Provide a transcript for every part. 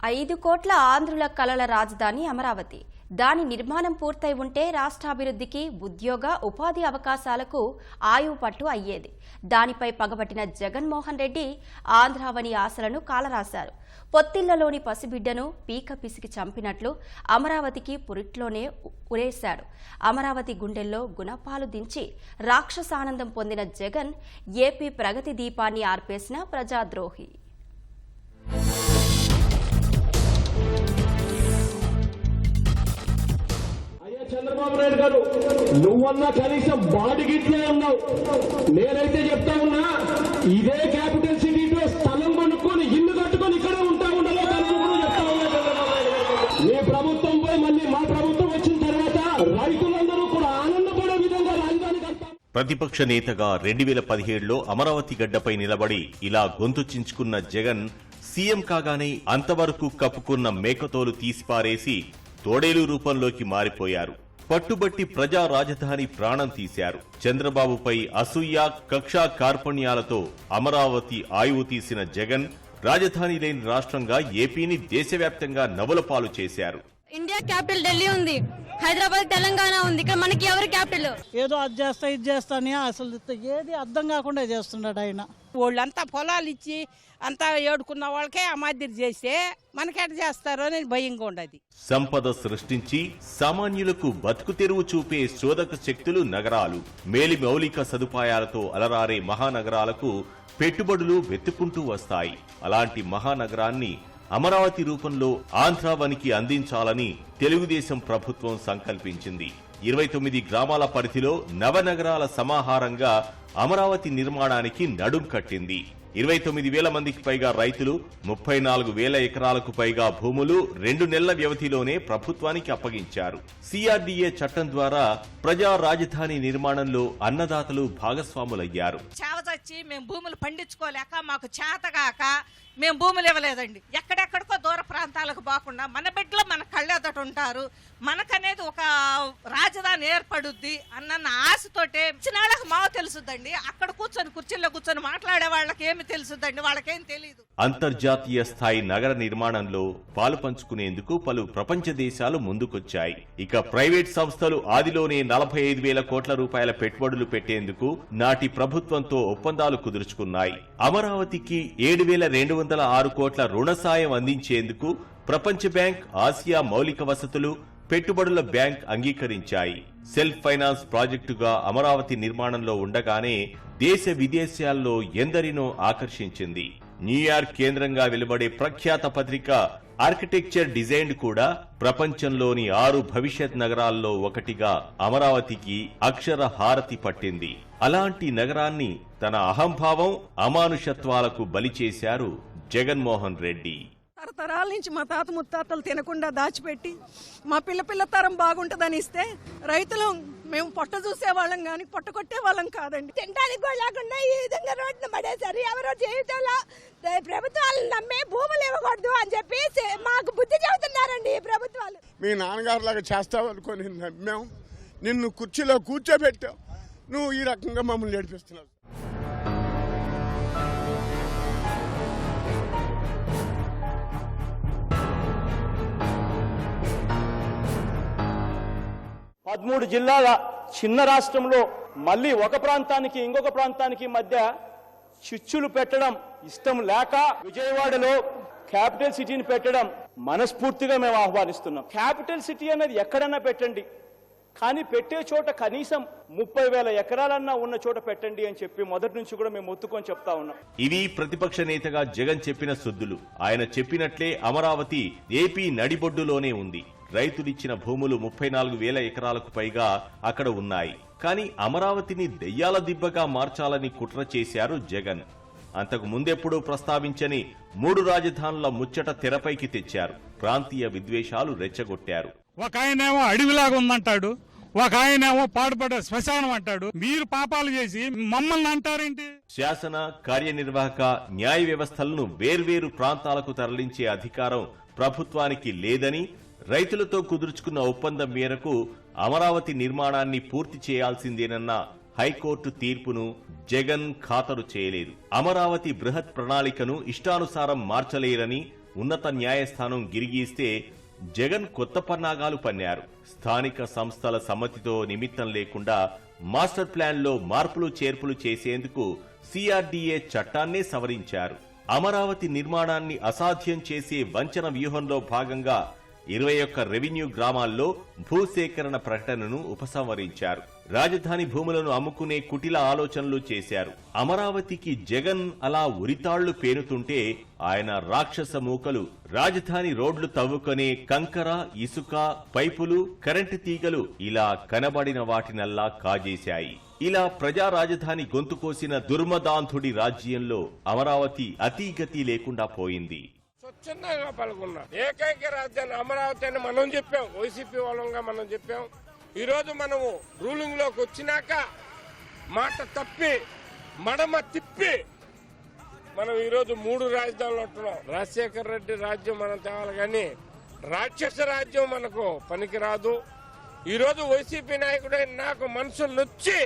5 కోట్ల ఆంధ్రుల కలల రాజధాని అమరావతి. దాని నిర్మాణం పూర్తయి ఉంటే రాష్ట్రాభివృద్ధికి, ఉద్యోగ, ఉపాధి అవకాశాలకు ఆయువు పట్టు అయ్యేది. దానిపై పగబట్టిన జగన్మోహన్ రెడ్డి ఆంధ్రావని ఆశలను కాలరాశారు. పొత్తిళ్లలోని పసిబిడ్డను పీక పిసికి చంపినట్లు అమరావతికి పురిట్లోనే ఉరేశాడు. అమరావతి గుండెల్లో గుణపాలు దించి రాక్షసానందం పొందిన జగన్ ఏపీ ప్రగతి దీపాన్ని ఆర్పేసిన ప్రజాద్రోహి. చంద్రబాబు నాయుడు గారు, నువ్వన్నా కనీసం బాడిగిట్లే ఉన్నావు. నేనైతే చెప్తా ఉన్నా, ఇదే క్యాపిటల్ సిటీలో స్థలం కొనుక్కొని ఇల్లు కట్టుకొని ఇక్కడే ఉంటా ఉండలో చెప్తా ఉన్నా. మీ ప్రభుత్వంపై మళ్ళీ మా ప్రభుత్వం వచ్చిన తర్వాత రైతులందరూ కూడా ఆనందపడే విధంగా రాజధాని కడతాం. ప్రతిపక్ష నేతగా 2017లో అమరావతి గడ్డపై నిలబడి ఇలా గొంతు చించుకున్న జగన్ సీఎం కాగానే అంతవరకు కప్పుకున్న మేకతోలు తీసిపారేసి తోడేలు రూపంలోకి మారిపోయారు. పట్టుబట్టి ప్రజా రాజధాని ప్రాణం తీశారు. చంద్రబాబుపై అసూయ, కక్ష, కార్పణ్యాలతో అమరావతి ఆయువు తీసిన జగన్ రాజధాని లేని రాష్ట్రంగా ఏపీని దేశవ్యాప్తంగా నవ్వులపాలు చేశారు. ఇండియా క్యాపిటల్ ఢిల్లీ ఉంది, హైదరాబాద్ తెలంగాణ ఉంది. ఇక్కడ మనకి ఎవరు క్యాపిటల్? ఏదో అది చేస్తా ఇది చేస్తానే అసలు ఏది అర్థం కాకుండా చేస్తున్నాడు ఆయన. వాళ్ళంతా పొలాలు ఇచ్చి అంతా ఏడుకున్న వాళ్ళకే ఆ మాదిరి చేస్తే మనకెట చేస్తారో అని భయంగా ఉండదు. సంపద సృష్టించి సామాన్యులకు బతుకు తెరువు చూపే శోధక శక్తులు నగరాలు. మేలి మౌలిక సదుపాయాలతో అలరారే మహానగరాలకు పెట్టుబడులు వెతుక్కుంటూ వస్తాయి. అలాంటి మహానగరాన్ని అమరావతి రూపంలో ఆంధ్రావనికి అందించాలని తెలుగుదేశం ప్రభుత్వం సంకల్పించింది. 29 గ్రామాల పరిధిలో నవనగరాల సమాహారంగా అమరావతి నిర్మాణానికి నడుం కట్టింది. 29,000 మందికి పైగా రైతులు, 34,000 ఎకరాలకు పైగా భూములు 2 నెలల వ్యవధిలోనే ప్రభుత్వానికి అప్పగించారు. సిఆర్డీఏ చట్టం ద్వారా ప్రజా రాజధాని నిర్మాణంలో అన్నదాతలు భాగస్వాములయ్యారు. చావచచ్చి మేము భూములు పండించుకోలేక, మాకు చేతగాక మేము భూములు ఇవ్వలేదండి. ఎక్కడెక్కడికో దూర ప్రాంతాలకు పోకుండా మన బిడ్డలు మన కళ్ళెదట ఉంటారు, మనకనేది ఒక రాజధాని ఏర్పడుద్ది అన్న ఆశతోటే చిన్న వాళ్ళకి మావ తెలుసుద్దండి. అక్కడ కూర్చొని కుర్చీల్లో కూర్చొని మాట్లాడే వాళ్ళకి ఏమి తెలుసుద్దండి, వాళ్ళకేం తెలియదు. అంతర్జాతీయ స్థాయి నగర నిర్మాణంలో పాలు పంచుకునేందుకు పలు ప్రపంచ దేశాలు ముందుకొచ్చాయి. ఇక ప్రైవేట్ సంస్థలు ఆదిలోనే 45,000 కోట్ల రూపాయల పెట్టుబడులు పెట్టేందుకు నాటి ప్రభుత్వంతో ఒప్పందాలు కుదుర్చుకున్నాయి. అమరావతికి 7,206 కోట్ల రుణ సాయం అందించేందుకు ప్రపంచ బ్యాంక్, ఆసియా మౌలిక వసతులు, పెట్టుబడుల బ్యాంక్ అంగీకరించాయి. సెల్ఫ్ ఫైనాన్స్ ప్రాజెక్టుగా అమరావతి నిర్మాణంలో ఉండగానే దేశ విదేశాల్లో ఎందరినో ఆకర్షించింది. న్యూయార్క్ కేంద్రంగా వెలువడే ప్రఖ్యాత పత్రిక ఆర్కిటెక్చర్ డిజైన్ కూడా ప్రపంచంలోని 6 భవిష్యత్ నగరాల్లో ఒకటిగా అమరావతికి అక్షర హారతి పట్టింది. అలాంటి నగరాన్ని తన అహంభావం, అమానుషత్వాలకు బలి చేశారు జగన్మోహన్ రెడ్డి. తరతరాల నుంచి మా తాత ముత్తాతలు తినకుండా దాచిపెట్టి మా పిల్ల తరం బాగుంటుందని ఇస్తే రైతులు మేము పొట్ట చూసేవాళ్ళం కానీ పొట్ట కొట్టే వాళ్ళం కాదండి. తినడానికి కూడా లేకుండా ఈ విధంగా రోడ్డును పడేశారు. ఎవరో జీవితంలో ప్రభుత్వాలను నమ్మే భూములు ఇవ్వకూడదు అని చెప్పి మాకు బుద్ధి చెబుతున్నారండి ఈ ప్రభుత్వాలు. మీ నాన్నగారు లాగా చేస్తావు అనుకోని నమ్మాం, నిన్ను కుర్చీలో కూర్చోబెట్టావు, నువ్వు ఈ రకంగా మమ్మల్ని ఏడిపిస్తున్నావు. పదమూడు జిల్లాల చిన్న రాష్ట్రంలో మళ్ళీ ఒక ప్రాంతానికి ఇంకొక ప్రాంతానికి మధ్య చిచ్చులు పెట్టడం ఇష్టం లేక విజయవాడలో క్యాపిటల్ సిటీని పెట్టడం మనస్ఫూర్తిగా మేము ఆహ్వానిస్తున్నాం. క్యాపిటల్ సిటీ అనేది ఎక్కడన్నా పెట్టండి, కానీ పెట్టే చోట కనీసం 30,000 ఎకరాలన్నా ఉన్న చోట పెట్టండి అని చెప్పి మొదటి నుంచి కూడా మేము ఒత్తుకొని చెప్తా ఉన్నాం. ఇవి ప్రతిపక్ష నేతగా జగన్ చెప్పిన సుద్దులు. ఆయన చెప్పినట్లే అమరావతి ఏపీ నడిబొడ్డులోనే ఉంది. రైతులిచ్చిన భూములు 34,000 ఎకరాలకు పైగా అక్కడ ఉన్నాయి. కానీ అమరావతిని దెయ్యాల దిబ్బగా మార్చాలని కుట్ర చేశారు జగన్. అంతకు ముందెప్పుడూ ప్రస్తావించని 3 రాజధానుల ముచ్చట తెరపైకి తెచ్చారు. ప్రాంతీయ విద్వేషాలు రెచ్చగొట్టారు. ఒక ఆయనేమో అడవిలాగా ఉందంటాడు, ఒక ఆయనేమో పాడుపడ్డ శ్మశానం అంటాడు. మీరు పాపాలు చేసి మమ్మల్ని అంటారేంటి? శాసన, కార్యనిర్వాహక, న్యాయ వ్యవస్థలను వేర్వేరు ప్రాంతాలకు తరలించే అధికారం ప్రభుత్వానికి లేదని, రైతులతో కుదుర్చుకున్న ఒప్పందం మేరకు అమరావతి నిర్మాణాన్ని పూర్తి చేయాల్సిందేనన్న హైకోర్టు తీర్పును జగన్ ఖాతరు చేయలేదు. అమరావతి బృహత్ ప్రణాళికను ఇష్టానుసారం మార్చలేరని, ఉన్నత న్యాయస్థానం గిరిగీస్తే జగన్ కొత్త పన్నాగాలు పన్నారు. స్థానిక సంస్థల సమ్మతితో నిమిత్తం లేకుండా మాస్టర్ ప్లాన్లో మార్పులు చేర్పులు చేసేందుకు సిఆర్డీఏ చట్టాన్నే సవరించారు. అమరావతి నిర్మాణాన్ని అసాధ్యం చేసే వంచన వ్యూహంలో భాగంగా 21 రెవెన్యూ గ్రామాల్లో భూసేకరణ ప్రకటనను ఉపసంహరించారు. రాజధాని భూములను అమ్ముకునే కుటిల ఆలోచనలు చేశారు. అమరావతికి జగన్ అలా ఉరితాళ్లు పేనుతుంటే ఆయన రాక్షస మూకలు రాజధాని రోడ్లు తవ్వుకునే కంకర, ఇసుక, పైపులు, కరెంటు తీగలు ఇలా కనబడిన వాటినల్లా కాజేశాయి. ఇలా ప్రజా రాజధాని గొంతు కోసిన దుర్మదాంధుడి రాజ్యంలో అమరావతి అతీగతి లేకుండా పోయింది. స్వచ్ఛందంగా పాల్గొన్నా ఏకైక రాజధాని అమరావతి అని మనం చెప్పాం, వైసీపీ వాళ్ళంగా మనం చెప్పాం. ఈ రోజు మనము రూలింగ్ లోకి వచ్చినాక మాట తప్పి మడమ తిప్పి మనం ఈ రోజు 3 రాజధానులు ఉంటున్నాం. రాజశేఖర రెడ్డి రాజ్యం మనం తేవాలి కానీ రాక్షస రాజ్యం మనకు పనికిరాదు. ఈ రోజు వైసీపీ నాయకుడైన నాకు మనసు నొచ్చి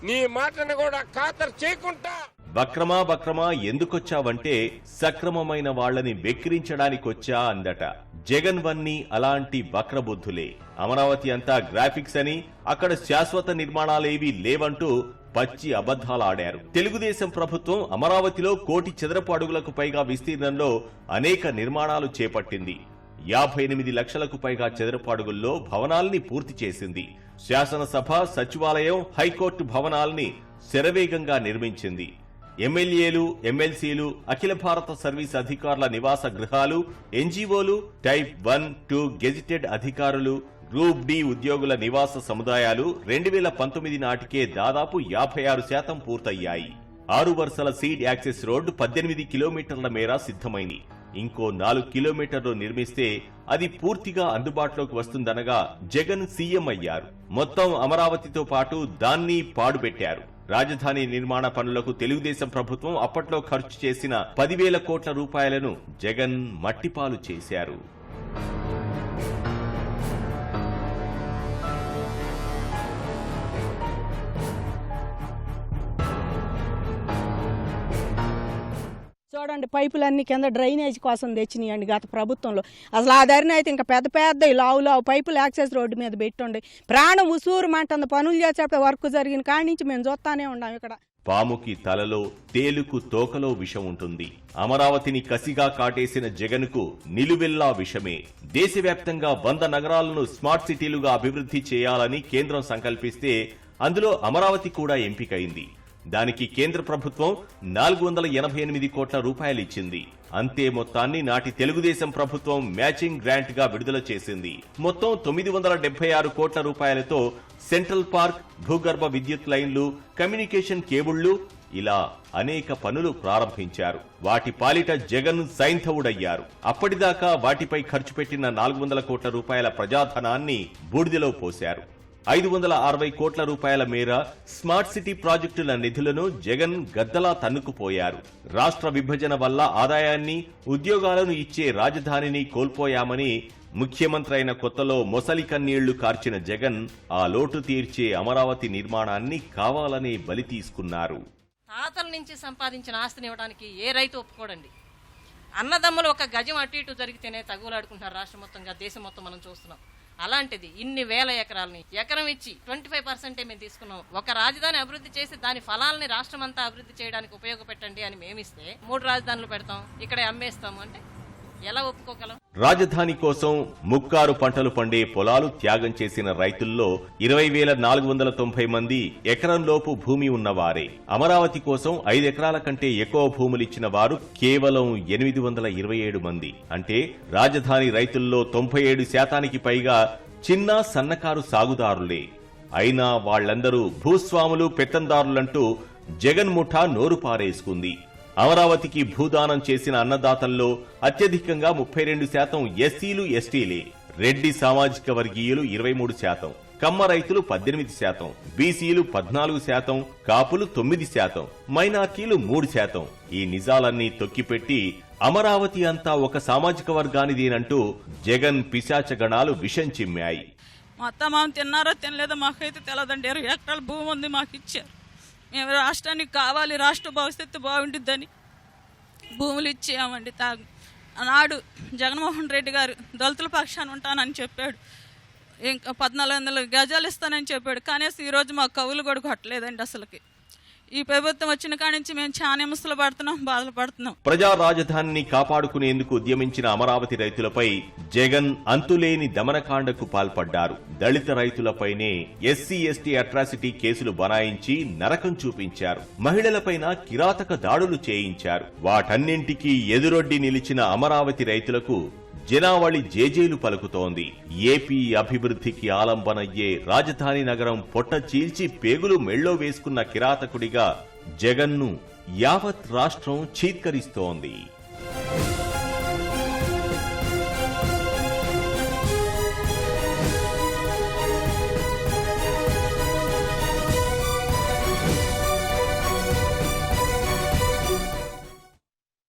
నీ మాటను కూడా ఖాతరు చేయకుండా బక్రమా ఎందుకొచ్చావంటే సక్రమమైన వాళ్లని వెక్కిరించడానికొచ్చా అందట. జగన్ వన్నీ అలాంటి వక్రబుద్ధులే. అమరావతి అంతా గ్రాఫిక్స్ అని, అక్కడ శాశ్వత నిర్మాణాలేవీ లేవంటూ పచ్చి అబద్ధాలాడారు. తెలుగుదేశం ప్రభుత్వం అమరావతిలో 1 కోటి చదరపు అడుగులకు పైగా విస్తీర్ణంలో అనేక నిర్మాణాలు చేపట్టింది. 58 లక్షలకు పైగా చదరపు అడుగుల్లో భవనాల్ని పూర్తి చేసింది. శాసనసభ, సచివాలయం, హైకోర్టు భవనాల్ని శరవేగంగా నిర్మించింది. ఎమ్మెల్యేలు, ఎమ్మెల్సీలు, అఖిల భారత సర్వీస్ అధికారుల నివాస గృహాలు, ఎన్జీఓలు, టైప్ 1, 2 గెజిటెడ్ అధికారులు, గ్రూప్ డి ఉద్యోగుల నివాస సముదాయాలు 2019 నాటికే దాదాపు 56% పూర్తయ్యాయి. 6 వరుసల సీడ్ యాక్సెస్ రోడ్డు 18 కిలోమీటర్ల మేర సిద్ధమైంది. ఇంకో 4 కిలోమీటర్లు నిర్మిస్తే అది పూర్తిగా అందుబాటులోకి వస్తుందనగా జగన్ సీఎం అయ్యారు. మొత్తం అమరావతితో పాటు దాన్ని పాడుపెట్టారు. రాజధాని నిర్మాణ పనులకు తెలుగుదేశం ప్రభుత్వం అప్పట్లో ఖర్చు చేసిన 10,000 కోట్ల రూపాయలను జగన్ మట్టిపాలు చేశారు. చూడండి, పైపులన్నీ కింద డ్రైనేజ్ కోసం తెచ్చినాయండి గత ప్రభుత్వంలో. అసలు ఆ ధరని అయితే ఇంకా పెద్ద పెద్ద లావు పైపులు యాక్సెస్ రోడ్డు మీద పెట్టండి. ప్రాణం ఉసూరు మంటంది. పనులు చేసేప్పుడు వర్క్ జరిగిన కాడి నుంచి మేము చూస్తానే ఉన్నాం. ఇక్కడ పాముకి తలలో, తేలుకు తోకలో విషం ఉంటుంది. అమరావతిని కసిగా కాటేసిన జగన్కు నిలువెల్లా విషమే. దేశవ్యాప్తంగా 100 నగరాలను స్మార్ట్ సిటీలుగా అభివృద్ధి చేయాలని కేంద్రం సంకల్పిస్తే అందులో అమరావతి కూడా ఎంపికైంది. దానికి కేంద్ర ప్రభుత్వం 488 కోట్ల రూపాయలు ఇచ్చింది. అంతే మొత్తాన్ని నాటి తెలుగుదేశం ప్రభుత్వం మ్యాచింగ్ గ్రాంట్ గా విడుదల చేసింది. మొత్తం 976 కోట్ల రూపాయలతో సెంట్రల్ పార్క్, భూగర్భ విద్యుత్ లైన్లు, కమ్యూనికేషన్ కేబుళ్లు ఇలా అనేక పనులు ప్రారంభించారు. వాటి పాలిట జగన్ సైంధవుడయ్యారు. అప్పటిదాకా వాటిపై ఖర్చు పెట్టిన 400 కోట్ల రూపాయల ప్రజాధనాన్ని బూడిదలో పోశారు. 560 కోట్ల రూపాయల మేర స్మార్ట్ సిటీ ప్రాజెక్టుల నిధులను జగన్ గద్దలా తన్నుకుపోయారు. రాష్ట్ర విభజన వల్ల ఆదాయాన్ని, ఉద్యోగాలను ఇచ్చే రాజధానిని కోల్పోయామని ముఖ్యమంత్రి అయిన కొత్తలో మొసలి కన్నీళ్లు కార్చిన జగన్ ఆ లోటు తీర్చే అమరావతి నిర్మాణాన్ని కావాలనే బలి తీసుకున్నారు. తాతల నుంచి సంపాదించిన ఆస్తిని ఇవ్వడానికి ఏ రైతు ఒప్పుకోడండి. అన్నదమ్ములు ఒక గజం అటు ఇటు జరిగితేనే తగులాడుకుంటున్నారు. రాష్ట్రం మొత్తంగా, దేశం మొత్తం మనం చూస్తున్నాం. అలాంటిది ఇన్ని వేల ఎకరాలని ఎకరం ఇచ్చి 25% మేము తీసుకున్నాం. ఒక రాజధాని అభివృద్ధి చేసి దాని ఫలాలని రాష్ట్రం అంతా అభివృద్ధి చేయడానికి ఉపయోగపెట్టండి అని మేమిస్తే 3 రాజధానులు పెడతాం, ఇక్కడే అమ్మేస్తాము అంటే ఎలా ఒప్పుకోగలం? రాజధాని కోసం ముక్కారు పంటలు పండే పొలాలు త్యాగం చేసిన రైతుల్లో 20,490 మంది ఎకరంలోపు భూమి ఉన్నవారే. అమరావతి కోసం 5 ఎకరాల కంటే ఎక్కువ భూములిచ్చిన వారు కేవలం 827 మంది. అంటే రాజధాని రైతుల్లో 97% పైగా చిన్న సన్నకారు సాగుదారులే. అయినా వాళ్లందరూ భూస్వాములు, పెత్తందారులంటూ జగన్ ముఠా నోరు పారేసుకుంది. అమరావతికి భూదానం చేసిన అన్నదాతల్లో అత్యధికంగా 32% ఎస్సీలు, ఎస్టీలే. రెడ్డి సామాజిక వర్గీయులు 23%, కమ్మ రైతులు 18%, బీసీలు 14%, కాపులు 9%, మైనార్టీలు 3%. ఈ నిజాలన్నీ తొక్కిపెట్టి అమరావతి అంతా ఒక సామాజిక వర్గానిదేనంటూ జగన్ పిశాచగణాలు విషం చిమ్మాయి. మా అత్తమామ తిన్నారో తినలేదో మాకైతే తెలదండి. 20 ఎకరాల భూమి ఉంది, మాకు ఇచ్చారు. మేము రాష్ట్రానికి కావాలి, రాష్ట్ర భవిష్యత్తు బాగుంటుందని భూములు ఇచ్చామండి. నాడు జగన్మోహన్ రెడ్డి గారు దళితుల పక్షాన ఉంటానని చెప్పాడు, ఇంకా 1400 గజాలు ఇస్తానని చెప్పాడు. కానీ ఈరోజు మాకు కవులు కూడా కొట్టలేదండి. అసలుకి ఈ ప్రభుత్వం వచ్చిన కాడి నుంచి మేము చాలా హింసలు పడుతున్నాం, బాధలు పడుతున్నాం. ప్రజా రాజధానిని కాపాడుకునేందుకు ఉద్యమించిన అమరావతి రైతులపై జగన్ అంతులేని దమనకాండకు పాల్పడ్డారు. దళిత రైతులపైనే ఎస్సీ ఎస్టీ అట్రాసిటీ కేసులు బనాయించి నరకం చూపించారు. మహిళలపైన కిరాతక దాడులు చేయించారు. వాటన్నింటికీ ఎదురొడ్డి నిలిచిన అమరావతి రైతులకు జనావళి జేజేలు పలుకుతోంది. ఏపీ అభివృద్ధికి ఆలంబనయ్యే రాజధాని నగరం పొట్ట చీల్చి పేగులు మెళ్ళో వేసుకున్న కిరాతకుడిగా జగన్ను యావత్ రాష్ట్రం చీత్కరిస్తోంది.